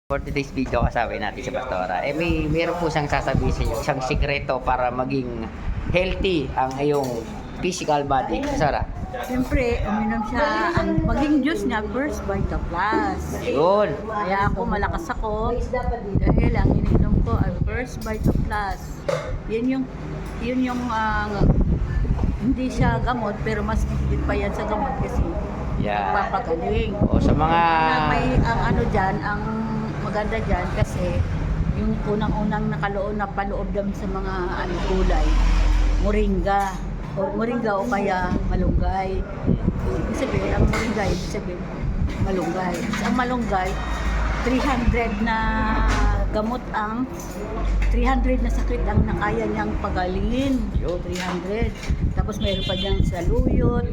For today's video, kasabay natin si Pastora. Meron po siyang sasabihin sa inyo, isang sikreto para maging healthy ang iyong physical body. Pastora. Siyempre, uminom siya. Ang maging juice niya, First Vita Plus. Yun. Kaya ako, malakas ako. Dahil ang ininom ko ay First Vita Plus. Yun yung hindi siya gamot, pero mas higit pa yan sa gamot kasi Yeah. papagaling. O sa mga... Ang ano dyan, ang maganda dyan kasi yung unang-unang napaloob namin sa mga gulay, moringa o kaya malunggay. Ibig sabihin, ang moringa, ibig sabihin, malunggay. Ang malunggay, 300 na gamot 300 na sakit ang nakaya niyang pagalingin. 300. Tapos mayroon pa diyang saluyot.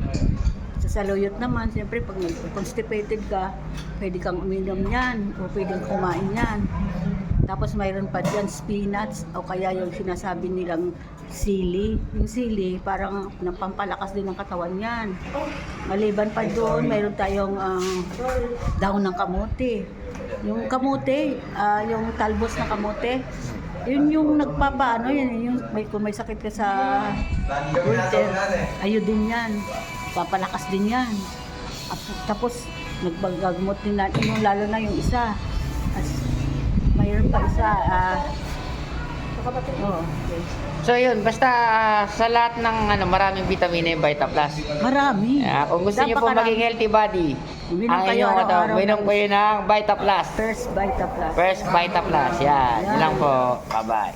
Sa saluyot naman, siyempre pag constipated ka, pwede kang uminom yan o pwedeng kumain yan. Tapos mayroon pa dyan spinach o kaya yung sinasabi nilang sili. Yung sili, parang pampalakas din ng katawan yan. Maliban pa doon, mayroon tayong dahon ng kamote. Yung kamote, yung talbos na kamote, yun yung nagpapaano, yung kung may sakit ka sa goiter, ayun din yan. Papalakas din yan. Tapos, nagbagamot din natin yung lalo na yung isa. Mayroon pa isa. Okay. So yun, basta sa lahat ng maraming vitamina yung Vita Plus. Marami. Kung gusto niyo po maging healthy body, Uminom kayo araw-araw uminom kayo ng Vita Plus. First Vita Plus. First Vita Plus. Yan. Yun lang po. Bye-bye.